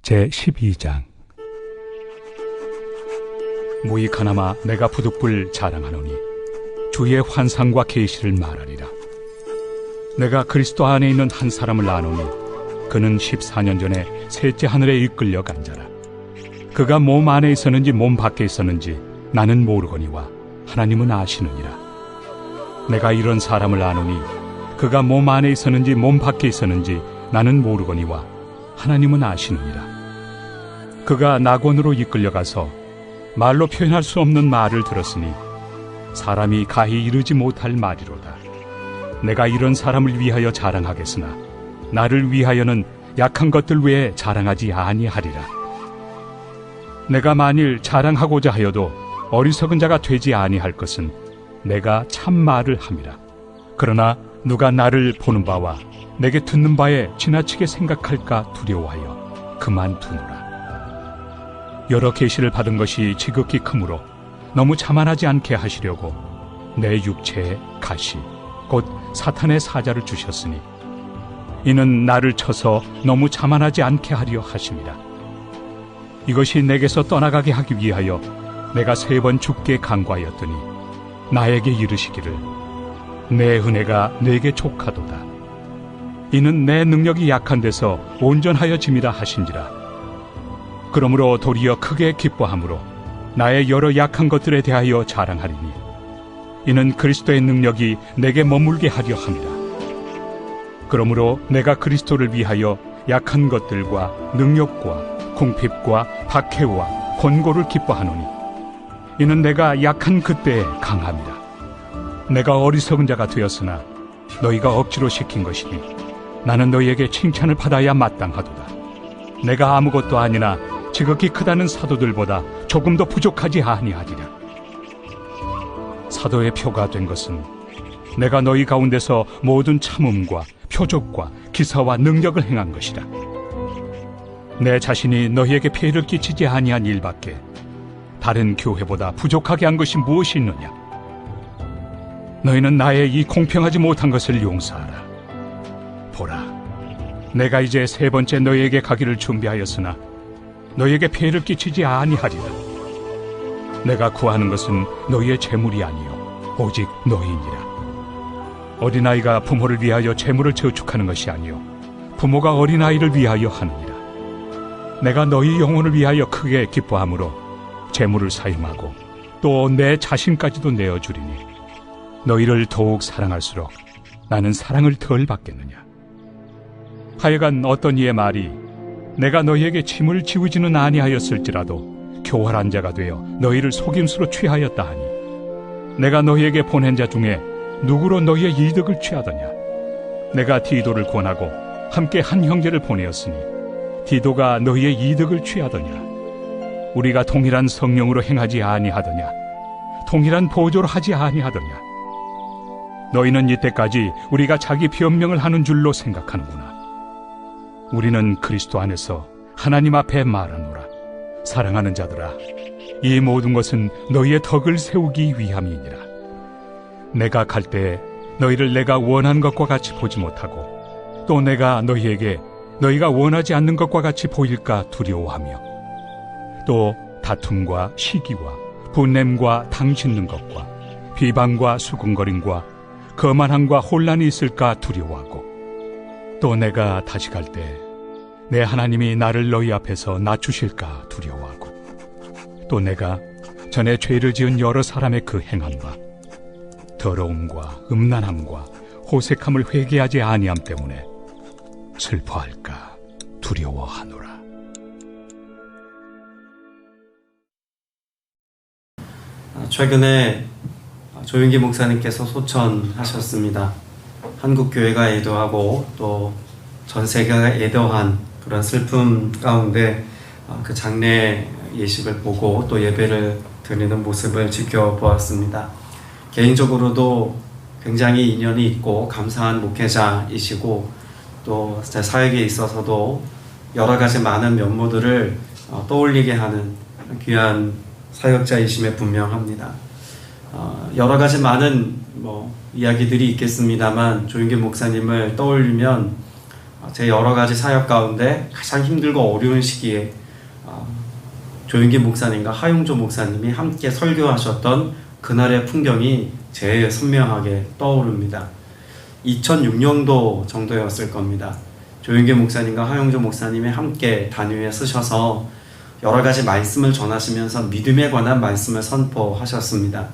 제12장. 무익하나마 내가 부득불 자랑하노니 주의 환상과 계시를 말하리라. 내가 그리스도 안에 있는 한 사람을 아노니 그는 14년 전에 셋째 하늘에 이끌려 간 자라. 그가 몸 안에 있었는지 몸 밖에 있었는지 나는 모르거니와 하나님은 아시느니라. 내가 이런 사람을 아노니 그가 몸 안에 있었는지 몸 밖에 있었는지 나는 모르거니와 하나님은 아시느니라. 그가 낙원으로 이끌려가서 말로 표현할 수 없는 말을 들었으니 사람이 가히 이르지 못할 말이로다. 내가 이런 사람을 위하여 자랑하겠으나 나를 위하여는 약한 것들 외에 자랑하지 아니하리라. 내가 만일 자랑하고자 하여도 어리석은 자가 되지 아니할 것은 내가 참 말을 함이라. 그러나 누가 나를 보는 바와 내게 듣는 바에 지나치게 생각할까 두려워하여 그만두노라. 여러 계시를 받은 것이 지극히 크므로 너무 자만하지 않게 하시려고 내 육체에 가시 곧 사탄의 사자를 주셨으니 이는 나를 쳐서 너무 자만하지 않게 하려 하심이라. 이것이 내게서 떠나가게 하기 위하여 내가 3번 주께 간구하였더니 나에게 이르시기를 내 은혜가 내게 족하도다. 이는 내 능력이 약한 데서 온전하여짐이라 하신지라. 그러므로 도리어 크게 기뻐함으로 나의 여러 약한 것들에 대하여 자랑하리니 이는 그리스도의 능력이 내게 머물게 하려 함이라. 그러므로 내가 그리스도를 위하여 약한 것들과 능력과 궁핍과 박해와 권고를 기뻐하노니 이는 내가 약한 그때에 강함이라. 내가 어리석은 자가 되었으나 너희가 억지로 시킨 것이니 나는 너희에게 칭찬을 받아야 마땅하도다. 내가 아무것도 아니나 지극히 크다는 사도들보다 조금 더 부족하지 아니하리라. 사도의 표가 된 것은 내가 너희 가운데서 모든 참음과 표적과 기사와 능력을 행한 것이라. 내 자신이 너희에게 피해를 끼치지 아니한 일밖에 다른 교회보다 부족하게 한 것이 무엇이 있느냐. 너희는 나의 이 공평하지 못한 것을 용서하라. 보라, 내가 이제 3번째 너희에게 가기를 준비하였으나 너희에게 피해를 끼치지 아니하리라. 내가 구하는 것은 너희의 재물이 아니요 오직 너희니라. 어린아이가 부모를 위하여 재물을 저축하는 것이 아니요 부모가 어린아이를 위하여 하느니라. 내가 너희 영혼을 위하여 크게 기뻐함으로 재물을 사임하고 또 내 자신까지도 내어주리니 너희를 더욱 사랑할수록 나는 사랑을 덜 받겠느냐. 하여간 어떤 이의 말이 내가 너희에게 짐을 지우지는 아니하였을지라도 교활한 자가 되어 너희를 속임수로 취하였다 하니 내가 너희에게 보낸 자 중에 누구로 너희의 이득을 취하더냐. 내가 디도를 권하고 함께 한 형제를 보내었으니 디도가 너희의 이득을 취하더냐. 우리가 동일한 성령으로 행하지 아니하더냐. 동일한 보조로 하지 아니하더냐. 너희는 이때까지 우리가 자기 변명을 하는 줄로 생각하는구나. 우리는 그리스도 안에서 하나님 앞에 말하노라. 사랑하는 자들아, 이 모든 것은 너희의 덕을 세우기 위함이니라. 내가 갈 때에 너희를 내가 원한 것과 같이 보지 못하고 또 내가 너희에게 너희가 원하지 않는 것과 같이 보일까 두려워하며 또 다툼과 시기와 분냄과 당짓는 것과 비방과 수군거림과 거만함과 혼란이 있을까 두려워하고 또 내가 다시 갈 때 내 하나님이 나를 너희 앞에서 낮추실까 두려워하고 또 내가 전에 죄를 지은 여러 사람의 그 행함과 더러움과 음란함과 호색함을 회개하지 아니함 때문에 슬퍼할까 두려워하노라. 최근에 조윤기 목사님께서 소천하셨습니다. 한국 교회가 애도하고 또 전 세계가 애도한 그런 슬픔 가운데 그 장례 예식을 보고 또 예배를 드리는 모습을 지켜보았습니다. 개인적으로도 굉장히 인연이 있고 감사한 목회자이시고 또 제 사역에 있어서도 여러 가지 많은 면모들을 떠올리게 하는 귀한 사역자이심에 분명합니다. 여러 가지 많은 이야기들이 있겠습니다만 조윤기 목사님을 떠올리면 제 여러 가지 사역 가운데 가장 힘들고 어려운 시기에 조윤기 목사님과 하용조 목사님이 함께 설교하셨던 그날의 풍경이 제일 선명하게 떠오릅니다. 2006년도 정도였을 겁니다. 조윤기 목사님과 하용조 목사님이 함께 단위에 쓰셔서 여러 가지 말씀을 전하시면서 믿음에 관한 말씀을 선포하셨습니다.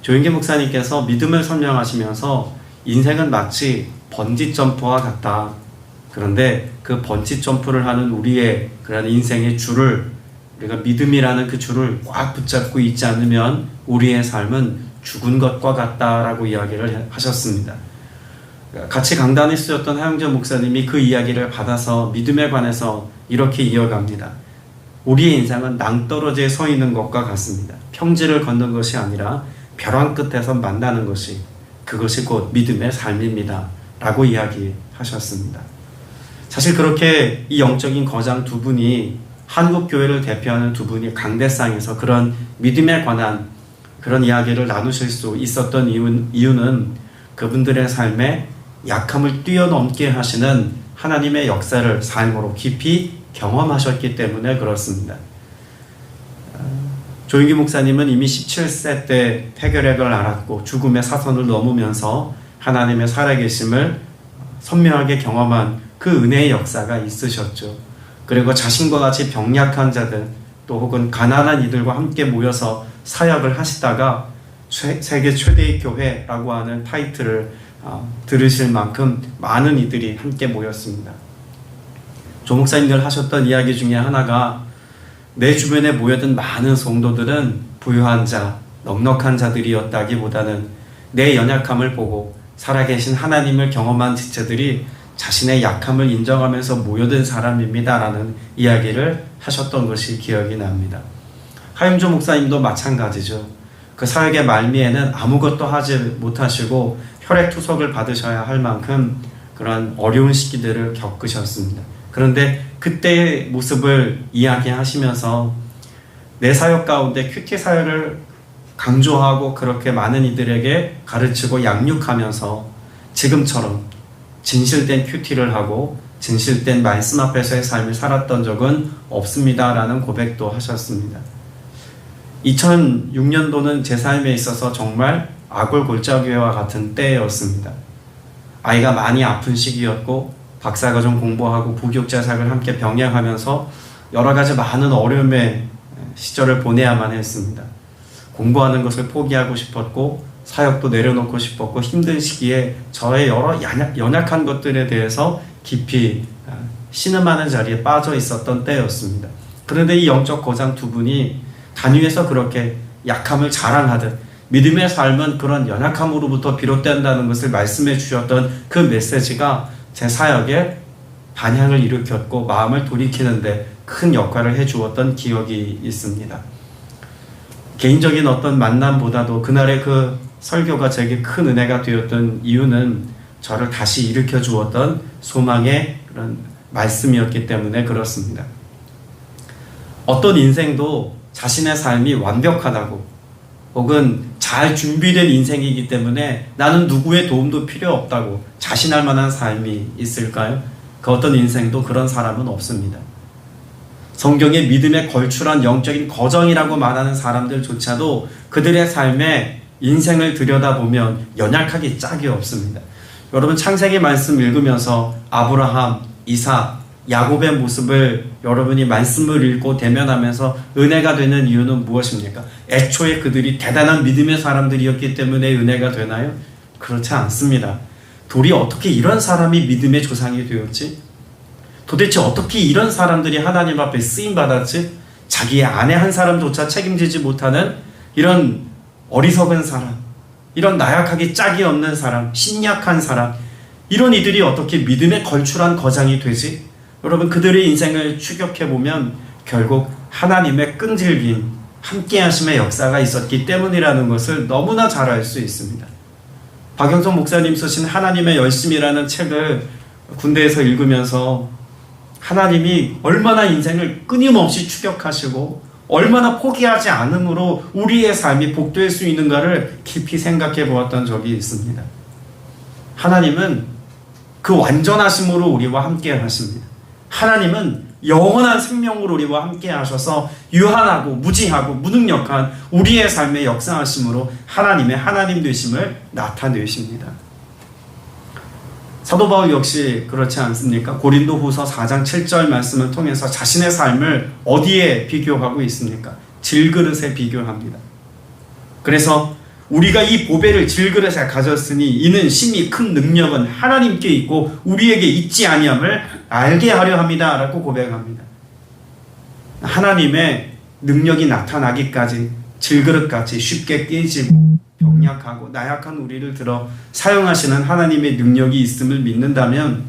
조윤기 목사님께서 믿음을 설명하시면서 인생은 마치 번지 점프와 같다. 그런데 그 번지 점프를 하는 우리의 그런 인생의 줄을, 우리가 믿음이라는 그 줄을 꽉 붙잡고 있지 않으면 우리의 삶은 죽은 것과 같다라고 이야기를 하셨습니다. 같이 강단에 쓰였던 하용조 목사님이 그 이야기를 받아서 믿음에 관해서 이렇게 이어갑니다. 우리의 인생은 낭떠러지에 서 있는 것과 같습니다. 평지를 걷는 것이 아니라 벼랑 끝에서 만나는 것이, 그것이 곧 믿음의 삶입니다. 라고 이야기하셨습니다. 사실 그렇게 이 영적인 거장 두 분이, 한국 교회를 대표하는 두 분이 강대상에서 그런 믿음에 관한 그런 이야기를 나누실 수 있었던 이유는 그분들의 삶에 약함을 뛰어넘게 하시는 하나님의 역사를 삶으로 깊이 경험하셨기 때문에 그렇습니다. 조윤기 목사님은 이미 17세 때 폐결핵을 앓았고 죽음의 사선을 넘으면서 하나님의 살아계심을 선명하게 경험한 그 은혜의 역사가 있으셨죠. 그리고 자신과 같이 병약한 자들, 또 혹은 가난한 이들과 함께 모여서 사역을 하시다가 세계 최대의 교회라고 하는 타이틀을 들으실 만큼 많은 이들이 함께 모였습니다. 조 목사님들 하셨던 이야기 중에 하나가, 내 주변에 모여든 많은 성도들은 부유한 자, 넉넉한 자들이었다기보다는 내 연약함을 보고 살아계신 하나님을 경험한 지체들이 자신의 약함을 인정하면서 모여든 사람입니다 라는 이야기를 하셨던 것이 기억이 납니다. 하용조 목사님도 마찬가지죠. 그 사역의 말미에는 아무것도 하지 못하시고 혈액투석을 받으셔야 할 만큼 그런 어려운 시기들을 겪으셨습니다. 그런데 그때의 모습을 이야기하시면서 내 사역 가운데 큐티 사역을 강조하고 그렇게 많은 이들에게 가르치고 양육하면서 지금처럼 진실된 큐티를 하고 진실된 말씀 앞에서의 삶을 살았던 적은 없습니다 라는 고백도 하셨습니다. 2006년도는 제 삶에 있어서 정말 아골골짜기와 같은 때였습니다. 아이가 많이 아픈 시기였고 박사과정 공부하고 부교육자사를 함께 병행하면서 여러 가지 많은 어려움의 시절을 보내야만 했습니다. 공부하는 것을 포기하고 싶었고 사역도 내려놓고 싶었고 힘든 시기에 저의 여러 연약한 것들에 대해서 깊이 신음하는 자리에 빠져 있었던 때였습니다. 그런데 이 영적 거장 두 분이 단위에서 그렇게 약함을 자랑하듯 믿음의 삶은 그런 연약함으로부터 비롯된다는 것을 말씀해 주셨던 그 메시지가 제 사역에 반향을 일으켰고 마음을 돌이키는데 큰 역할을 해주었던 기억이 있습니다. 개인적인 어떤 만남보다도 그날의 그 설교가 제게 큰 은혜가 되었던 이유는 저를 다시 일으켜 주었던 소망의 그런 말씀이었기 때문에 그렇습니다. 어떤 인생도 자신의 삶이 완벽하다고 혹은 잘 준비된 인생이기 때문에 나는 누구의 도움도 필요 없다고 자신할 만한 삶이 있을까요? 그 어떤 인생도 그런 사람은 없습니다. 성경의 믿음에 걸출한 영적인 거정이라고 말하는 사람들조차도 그들의 삶에 인생을 들여다보면 연약하기 짝이 없습니다. 여러분 창세기 말씀 읽으면서 아브라함, 이삭, 야곱의 모습을 여러분이 말씀을 읽고 대면하면서 은혜가 되는 이유는 무엇입니까? 애초에 그들이 대단한 믿음의 사람들이었기 때문에 은혜가 되나요? 그렇지 않습니다. 도리 어떻게 이런 사람이 믿음의 조상이 되었지? 도대체 어떻게 이런 사람들이 하나님 앞에 쓰임받았지? 자기의 아내 한 사람조차 책임지지 못하는 이런 어리석은 사람, 이런 나약하기 짝이 없는 사람, 신약한 사람, 이런 이들이 어떻게 믿음에 걸출한 거장이 되지? 여러분 그들의 인생을 추격해보면 결국 하나님의 끈질긴 함께하심의 역사가 있었기 때문이라는 것을 너무나 잘 알 수 있습니다. 박영성 목사님 쓰신 하나님의 열심이라는 책을 군대에서 읽으면서 하나님이 얼마나 인생을 끊임없이 추격하시고 얼마나 포기하지 않음으로 우리의 삶이 복될 수 있는가를 깊이 생각해 보았던 적이 있습니다. 하나님은 그 완전하심으로 우리와 함께 하십니다. 하나님은 영원한 생명으로 우리와 함께 하셔서 유한하고 무지하고 무능력한 우리의 삶에 역사하심으로 하나님의 하나님 되심을 나타내십니다. 사도 바울 역시 그렇지 않습니까? 고린도후서 4장 7절 말씀을 통해서 자신의 삶을 어디에 비교하고 있습니까? 질그릇에 비교합니다. 그래서 우리가 이 보배를 질그릇에 가졌으니 이는 심히 큰 능력은 하나님께 있고 우리에게 있지 아니함을 알게 하려 합니다 라고 고백합니다. 하나님의 능력이 나타나기까지 질그릇같이 쉽게 깨지고 병약하고 나약한 우리를 들어 사용하시는 하나님의 능력이 있음을 믿는다면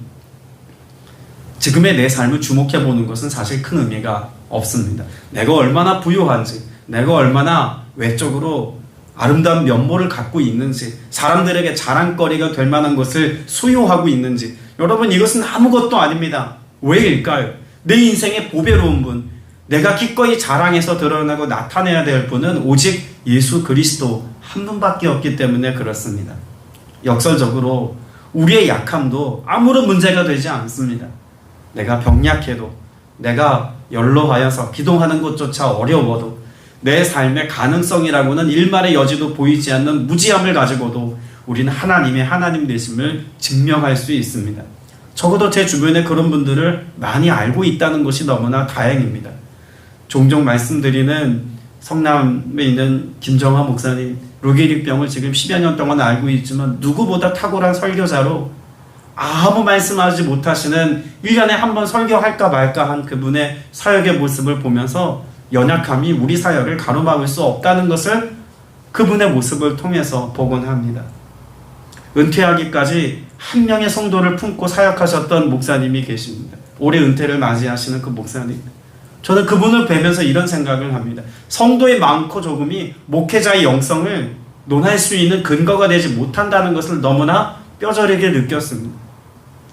지금의 내 삶을 주목해 보는 것은 사실 큰 의미가 없습니다. 내가 얼마나 부유한지, 내가 얼마나 외적으로 아름다운 면모를 갖고 있는지, 사람들에게 자랑거리가 될 만한 것을 소유하고 있는지, 여러분 이것은 아무것도 아닙니다. 왜일까요? 내 인생의 보배로운 분, 내가 기꺼이 자랑해서 드러나고 나타내야 될 분은 오직 예수 그리스도 한 분밖에 없기 때문에 그렇습니다. 역설적으로 우리의 약함도 아무런 문제가 되지 않습니다. 내가 병약해도, 내가 연로하여서 기도하는 것조차 어려워도, 내 삶의 가능성이라고는 일말의 여지도 보이지 않는 무지함을 가지고도 우리는 하나님의 하나님 되심을 증명할 수 있습니다. 적어도 제 주변에 그런 분들을 많이 알고 있다는 것이 너무나 다행입니다. 종종 말씀드리는 성남에 있는 김정하 목사님, 루게릭병을 지금 10여 년 동안 알고 있지만 누구보다 탁월한 설교자로 아무 말씀하지 못하시는 1년에 한 번 설교할까 말까 한 그분의 사역의 모습을 보면서 연약함이 우리 사역을 가로막을 수 없다는 것을 그분의 모습을 통해서 보곤 합니다. 은퇴하기까지 한 명의 성도를 품고 사역하셨던 목사님이 계십니다. 올해 은퇴를 맞이하시는 그 목사님. 저는 그분을 뵈면서 이런 생각을 합니다. 성도의 많고 적음이 목회자의 영성을 논할 수 있는 근거가 되지 못한다는 것을 너무나 뼈저리게 느꼈습니다.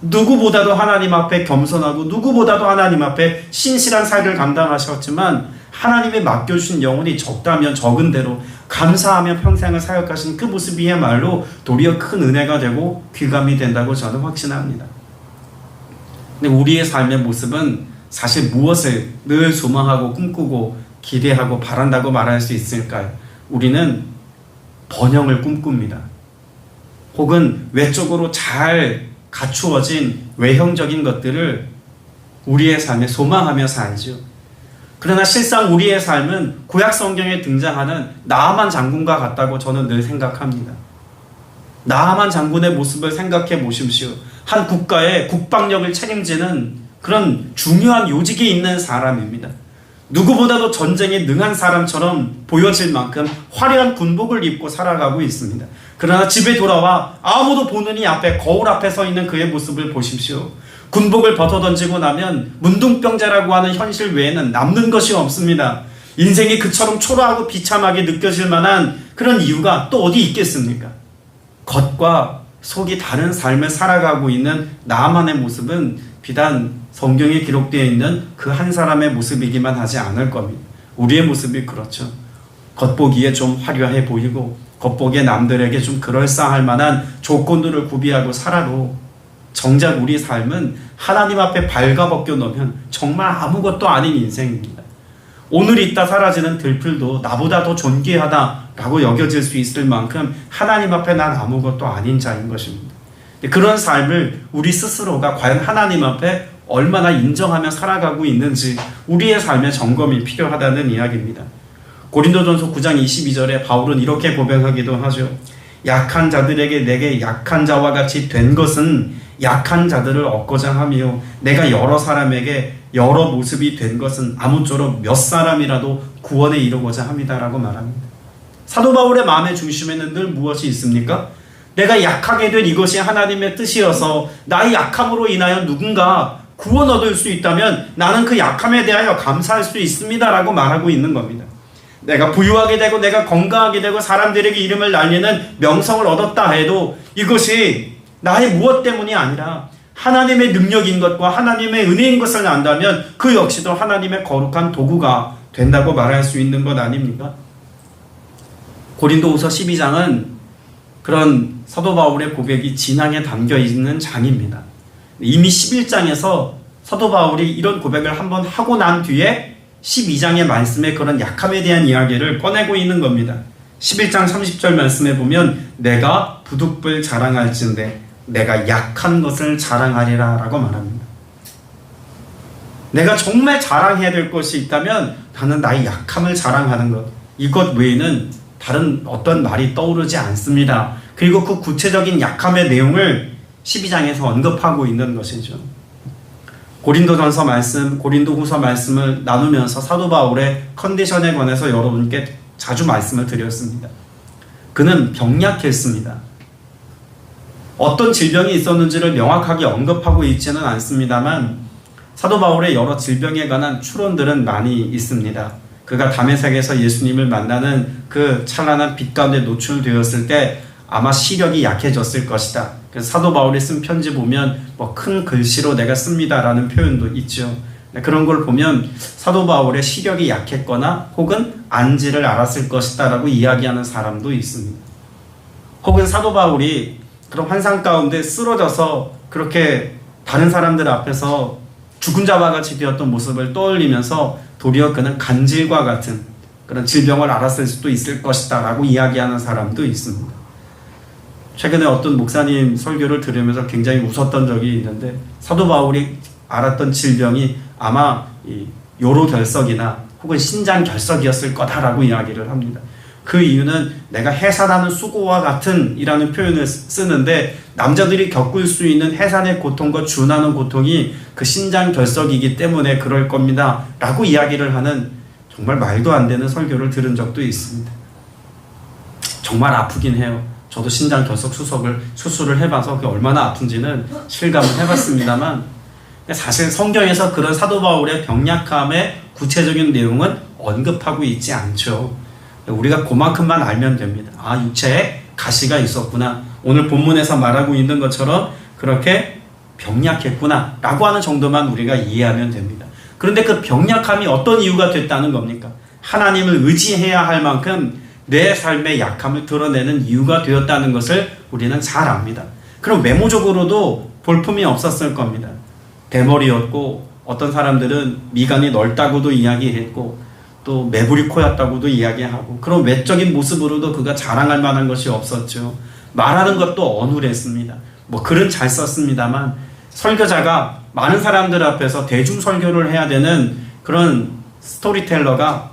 누구보다도 하나님 앞에 겸손하고 누구보다도 하나님 앞에 신실한 삶을 감당하셨지만 하나님의 맡겨주신 영혼이 적다면 적은 대로 감사하며 평생을 사역하신 그 모습이야말로 도리어 큰 은혜가 되고 귀감이 된다고 저는 확신합니다. 근데 우리의 삶의 모습은 사실 무엇을 늘 소망하고 꿈꾸고 기대하고 바란다고 말할 수 있을까요? 우리는 번영을 꿈꿉니다. 혹은 외적으로 잘 갖추어진 외형적인 것들을 우리의 삶에 소망하며 살죠. 그러나 실상 우리의 삶은 구약 성경에 등장하는 나아만 장군과 같다고 저는 늘 생각합니다. 나아만 장군의 모습을 생각해 보십시오. 한 국가의 국방력을 책임지는 그런 중요한 요직에 있는 사람입니다. 누구보다도 전쟁에 능한 사람처럼 보여질 만큼 화려한 군복을 입고 살아가고 있습니다. 그러나 집에 돌아와 아무도 보는 이 앞에 거울 앞에 서 있는 그의 모습을 보십시오. 군복을 벗어던지고 나면 문둥병자라고 하는 현실 외에는 남는 것이 없습니다. 인생이 그처럼 초라하고 비참하게 느껴질 만한 그런 이유가 또 어디 있겠습니까? 겉과 속이 다른 삶을 살아가고 있는 나만의 모습은 비단 성경에 기록되어 있는 그 한 사람의 모습이기만 하지 않을 겁니다. 우리의 모습이 그렇죠. 겉보기에 좀 화려해 보이고 겉보기에 남들에게 좀 그럴싸할 만한 조건들을 구비하고 살아도 정작 우리 삶은 하나님 앞에 발가벗겨 놓으면 정말 아무것도 아닌 인생입니다. 오늘 있다 사라지는 들풀도 나보다 더 존귀하다라고 여겨질 수 있을 만큼 하나님 앞에 난 아무것도 아닌 자인 것입니다. 그런 삶을 우리 스스로가 과연 하나님 앞에 얼마나 인정하며 살아가고 있는지 우리의 삶의 점검이 필요하다는 이야기입니다. 고린도전서 9장 22절에 바울은 이렇게 고백하기도 하죠. 약한 자들에게 내게 약한 자와 같이 된 것은 약한 자들을 얻고자 하며 내가 여러 사람에게 여러 모습이 된 것은 아무쪼록 몇 사람이라도 구원에 이르고자 합니다라고 말합니다. 사도 바울의 마음의 중심에는 늘 무엇이 있습니까? 내가 약하게 된 이것이 하나님의 뜻이어서 나의 약함으로 인하여 누군가 구원 얻을 수 있다면 나는 그 약함에 대하여 감사할 수 있습니다라고 말하고 있는 겁니다. 내가 부유하게 되고 내가 건강하게 되고 사람들에게 이름을 날리는 명성을 얻었다 해도 이것이 나의 무엇 때문이 아니라 하나님의 능력인 것과 하나님의 은혜인 것을 안다면 그 역시도 하나님의 거룩한 도구가 된다고 말할 수 있는 것 아닙니까? 고린도후서 12장은 그런 사도 바울의 고백이 진앙에 담겨 있는 장입니다. 이미 11장에서 사도 바울이 이런 고백을 한번 하고 난 뒤에 12장의 말씀에 그런 약함에 대한 이야기를 꺼내고 있는 겁니다. 11장 30절 말씀에 보면 내가 부득불 자랑할진대 내가 약한 것을 자랑하리라 라고 말합니다. 내가 정말 자랑해야 될 것이 있다면 나는 나의 약함을 자랑하는 것, 이것 외에는 다른 어떤 말이 떠오르지 않습니다. 그리고 그 구체적인 약함의 내용을 12장에서 언급하고 있는 것이죠. 고린도전서 말씀, 고린도후서 말씀을 나누면서 사도 바울의 컨디션에 관해서 여러분께 자주 말씀을 드렸습니다. 그는 병약했습니다. 어떤 질병이 있었는지를 명확하게 언급하고 있지는 않습니다만 사도 바울의 여러 질병에 관한 추론들은 많이 있습니다. 그가 다메섹에서 예수님을 만나는 그 찬란한 빛 가운데 노출되었을 때 아마 시력이 약해졌을 것이다. 그래서 사도 바울이 쓴 편지 보면 큰 글씨로 내가 씁니다라는 표현도 있죠. 그런 걸 보면 사도 바울의 시력이 약했거나 혹은 안지를 알았을 것이다 라고 이야기하는 사람도 있습니다. 혹은 사도 바울이 그런 환상 가운데 쓰러져서 그렇게 다른 사람들 앞에서 죽은 자와 같이 되었던 모습을 떠올리면서 도리어 그는 간질과 같은 그런 질병을 앓았을 수도 있을 것이다 라고 이야기하는 사람도 있습니다. 최근에 어떤 목사님 설교를 들으면서 굉장히 웃었던 적이 있는데 사도 바울이 앓았던 질병이 아마 요로결석이나 혹은 신장결석이었을 거다라고 이야기를 합니다. 그 이유는 내가 해산하는 수고와 같은 이라는 표현을 쓰는데 남자들이 겪을 수 있는 해산의 고통과 준하는 고통이 그 신장결석이기 때문에 그럴 겁니다 라고 이야기를 하는 정말 말도 안 되는 설교를 들은 적도 있습니다. 정말 아프긴 해요. 저도 신장결석 수술을 해봐서 그게 얼마나 아픈지는 실감을 해봤습니다만 사실 성경에서 그런 사도 바울의 병약함의 구체적인 내용은 언급하고 있지 않죠. 우리가 그만큼만 알면 됩니다. 아, 육체에 가시가 있었구나. 오늘 본문에서 말하고 있는 것처럼 그렇게 병약했구나 라고 하는 정도만 우리가 이해하면 됩니다. 그런데 그 병약함이 어떤 이유가 됐다는 겁니까? 하나님을 의지해야 할 만큼 내 삶의 약함을 드러내는 이유가 되었다는 것을 우리는 잘 압니다. 그럼 외모적으로도 볼품이 없었을 겁니다. 대머리였고 어떤 사람들은 미간이 넓다고도 이야기했고 또 매부리 코였다고도 이야기하고 그런 외적인 모습으로도 그가 자랑할 만한 것이 없었죠. 말하는 것도 어눌했습니다. 글은 잘 썼습니다만 설교자가 많은 사람들 앞에서 대중 설교를 해야 되는 그런 스토리텔러가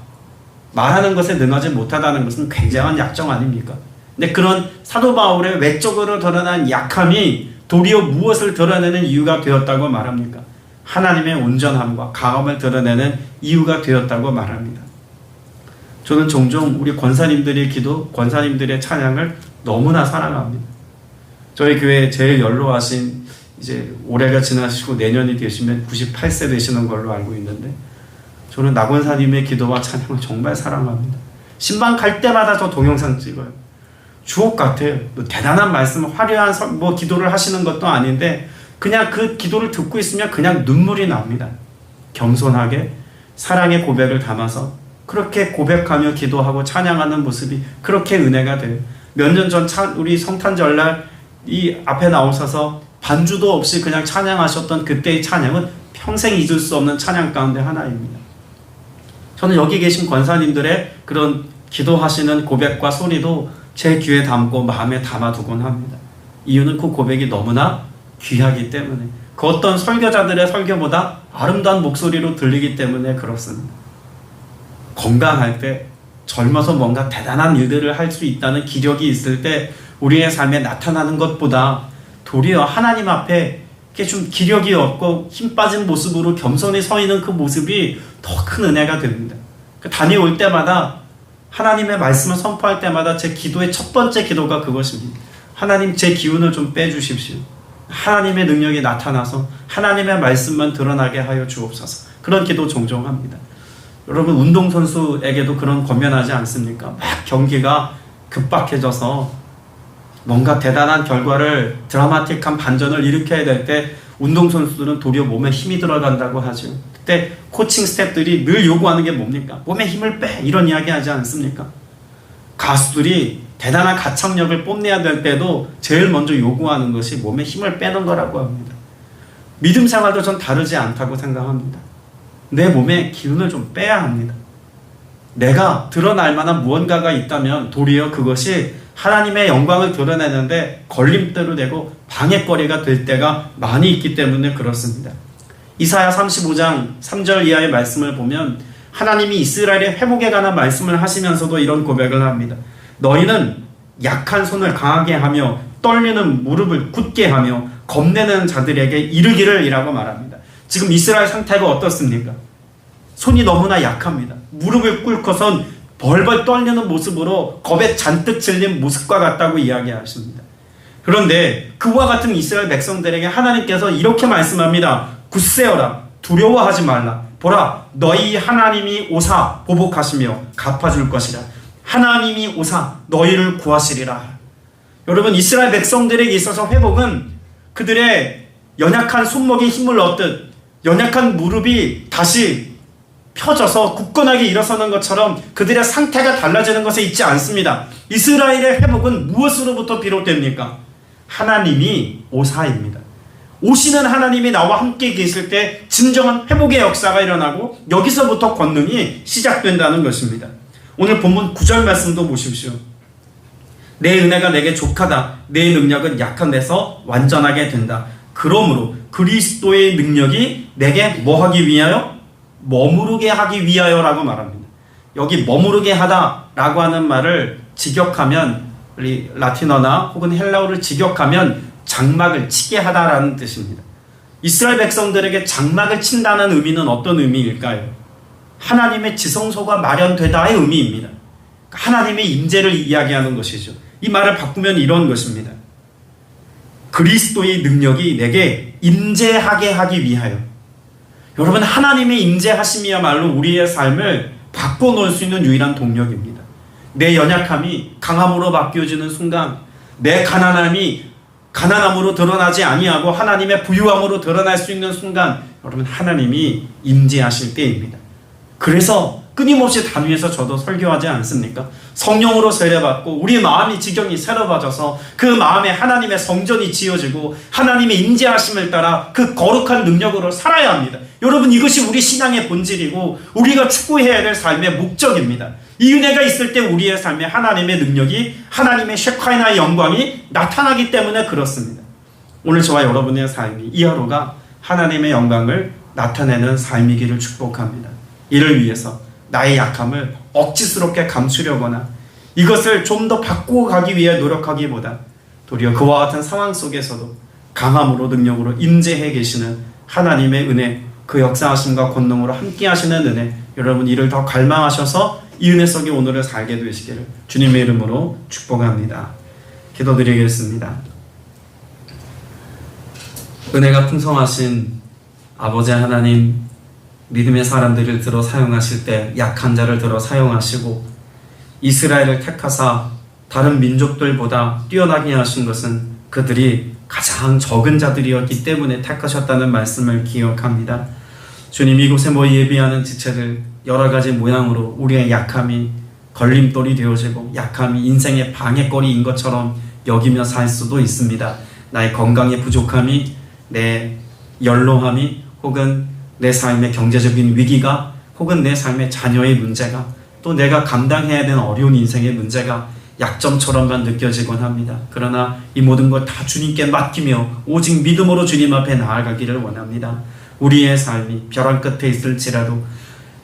말하는 것에 능하지 못하다는 것은 굉장한 약점 아닙니까? 근데 그런 사도 바울의 외적으로 드러난 약함이 도리어 무엇을 드러내는 이유가 되었다고 말합니까? 하나님의 온전함과 강함을 드러내는 이유가 되었다고 말합니다. 저는 종종 우리 권사님들의 기도, 권사님들의 찬양을 너무나 사랑합니다. 저희 교회에 제일 연로하신 이제 올해가 지나시고 내년이 되시면 98세 되시는 걸로 알고 있는데 저는 나 권사님의 기도와 찬양을 정말 사랑합니다. 신방 갈 때마다 저 동영상 찍어요. 주옥 같아요. 대단한 말씀, 화려한 기도를 하시는 것도 아닌데 그냥 그 기도를 듣고 있으면 그냥 눈물이 납니다. 겸손하게 사랑의 고백을 담아서 그렇게 고백하며 기도하고 찬양하는 모습이 그렇게 은혜가 돼요. 몇 년 전 우리 성탄절날 이 앞에 나오셔서 반주도 없이 그냥 찬양하셨던 그때의 찬양은 평생 잊을 수 없는 찬양 가운데 하나입니다. 저는 여기 계신 권사님들의 그런 기도하시는 고백과 소리도 제 귀에 담고 마음에 담아두곤 합니다. 이유는 그 고백이 너무나 귀하기 때문에 그 어떤 설교자들의 설교보다 아름다운 목소리로 들리기 때문에 그렇습니다. 건강할 때 젊어서 뭔가 대단한 일들을 할 수 있다는 기력이 있을 때 우리의 삶에 나타나는 것보다 도리어 하나님 앞에 이렇게 좀 기력이 없고 힘 빠진 모습으로 겸손히 서 있는 그 모습이 더 큰 은혜가 됩니다. 다녀올 때마다 하나님의 말씀을 선포할 때마다 제 기도의 첫 번째 기도가 그것입니다. 하나님 제 기운을 좀 빼주십시오. 하나님의 능력이 나타나서 하나님의 말씀만 드러나게 하여 주옵소서. 그런 기도 종종 합니다. 여러분 운동선수에게도 그런 권면하지 않습니까? 막 경기가 급박해져서 뭔가 대단한 결과를 드라마틱한 반전을 일으켜야 될 때 운동선수들은 도리어 몸에 힘이 들어간다고 하죠. 그때 코칭 스태프들이 늘 요구하는 게 뭡니까? 몸에 힘을 빼! 이런 이야기 하지 않습니까? 가수들이 대단한 가창력을 뽐내야 될 때도 제일 먼저 요구하는 것이 몸에 힘을 빼는 거라고 합니다. 믿음 생활도 전 다르지 않다고 생각합니다. 내 몸에 기운을 좀 빼야 합니다. 내가 드러날 만한 무언가가 있다면 도리어 그것이 하나님의 영광을 드러내는데 걸림돌이 되고 방해거리가 될 때가 많이 있기 때문에 그렇습니다. 이사야 35장 3절 이하의 말씀을 보면 하나님이 이스라엘의 회복에 관한 말씀을 하시면서도 이런 고백을 합니다. 너희는 약한 손을 강하게 하며 떨리는 무릎을 굳게 하며 겁내는 자들에게 이르기를 이라고 말합니다. 지금 이스라엘 상태가 어떻습니까? 손이 너무나 약합니다. 무릎을 꿇고선 벌벌 떨리는 모습으로 겁에 잔뜩 질린 모습과 같다고 이야기하십니다. 그런데 그와 같은 이스라엘 백성들에게 하나님께서 이렇게 말씀합니다. 굳세어라, 두려워하지 말라. 보라, 너희 하나님이 오사 보복하시며 갚아줄 것이라. 하나님이 오사 너희를 구하시리라. 여러분, 이스라엘 백성들에게 있어서 회복은 그들의 연약한 손목에 힘을 얻듯 연약한 무릎이 다시 펴져서 굳건하게 일어서는 것처럼 그들의 상태가 달라지는 것에 있지 않습니다. 이스라엘의 회복은 무엇으로부터 비롯됩니까? 하나님이 오사입니다. 오시는 하나님이 나와 함께 계실 때 진정한 회복의 역사가 일어나고 여기서부터 권능이 시작된다는 것입니다. 오늘 본문 9절 말씀도 보십시오. 내 은혜가 내게 족하다. 내 능력은 약한 데서 완전하게 된다. 그러므로 그리스도의 능력이 내게 뭐 하기 위하여? 머무르게 하기 위하여라고 말합니다. 여기 머무르게 하다라고 하는 말을 직역하면, 우리 라틴어나 혹은 헬라어를 직역하면 장막을 치게 하다라는 뜻입니다. 이스라엘 백성들에게 장막을 친다는 의미는 어떤 의미일까요? 하나님의 지성소가 마련되다의 의미입니다. 하나님의 임재를 이야기하는 것이죠. 이 말을 바꾸면 이런 것입니다. 그리스도의 능력이 내게 임재하게 하기 위하여. 여러분, 하나님의 임재하심이야말로 우리의 삶을 바꿔놓을 수 있는 유일한 동력입니다. 내 연약함이 강함으로 바뀌어지는 순간, 내 가난함으로 드러나지 아니하고 하나님의 부유함으로 드러날 수 있는 순간, 여러분, 하나님이 임재하실 때입니다. 그래서 끊임없이 단위에서 저도 설교하지 않습니까? 성령으로 세례받고 우리 마음이 지경이 새로워져서 그 마음에 하나님의 성전이 지어지고 하나님의 임재하심을 따라 그 거룩한 능력으로 살아야 합니다. 여러분, 이것이 우리 신앙의 본질이고 우리가 추구해야 될 삶의 목적입니다. 이 은혜가 있을 때 우리의 삶에 하나님의 능력이, 하나님의 셰카이나의 영광이 나타나기 때문에 그렇습니다. 오늘 저와 여러분의 삶이 이 하루가 하나님의 영광을 나타내는 삶이기를 축복합니다. 이를 위해서 나의 약함을 억지스럽게 감추려거나 이것을 좀 더 바꾸어 가기 위해 노력하기보다 도리어 그와 같은 상황 속에서도 강함으로 능력으로 임재해 계시는 하나님의 은혜, 그 역사하심과 권능으로 함께 하시는 은혜, 여러분 이를 더 갈망하셔서 이 은혜 속에 오늘을 살게 되시기를 주님의 이름으로 축복합니다. 기도드리겠습니다. 은혜가 풍성하신 아버지 하나님, 믿음의 사람들을 들어 사용하실 때 약한 자를 들어 사용하시고 이스라엘을 택하사 다른 민족들보다 뛰어나게 하신 것은 그들이 가장 적은 자들이었기 때문에 택하셨다는 말씀을 기억합니다. 주님, 이곳에 예비하는 지체들 여러 가지 모양으로 우리의 약함이 걸림돌이 되어지고 약함이 인생의 방해거리인 것처럼 여기며 살 수도 있습니다. 나의 건강의 부족함이, 내 연로함이, 혹은 내 삶의 경제적인 위기가, 혹은 내 삶의 자녀의 문제가, 또 내가 감당해야 되는 어려운 인생의 문제가 약점처럼만 느껴지곤 합니다. 그러나 이 모든 것 다 주님께 맡기며 오직 믿음으로 주님 앞에 나아가기를 원합니다. 우리의 삶이 벼랑 끝에 있을지라도,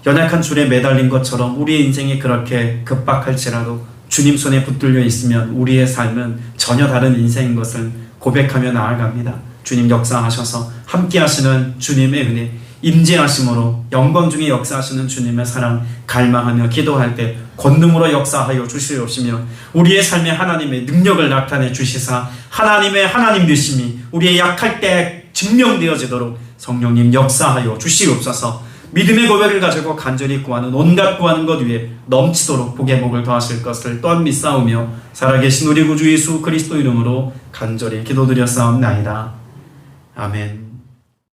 연약한 줄에 매달린 것처럼 우리의 인생이 그렇게 급박할지라도 주님 손에 붙들려 있으면 우리의 삶은 전혀 다른 인생인 것을 고백하며 나아갑니다. 주님 역사하셔서 함께 하시는 주님의 은혜, 임재하심으로 영광 중에 역사하시는 주님의 사랑 갈망하며 기도할 때 권능으로 역사하여 주시옵시며 우리의 삶에 하나님의 능력을 나타내 주시사 하나님의 하나님 되심이 우리의 약할 때 증명되어지도록 성령님 역사하여 주시옵소서. 믿음의 고백을 가지고 간절히 구하는 온갖 구하는 것 위에 넘치도록 복의 복을 더하실 것을 또한 믿사오며 살아계신 우리 구주 예수 그리스도 이름으로 간절히 기도드렸사옵나이다. 아멘.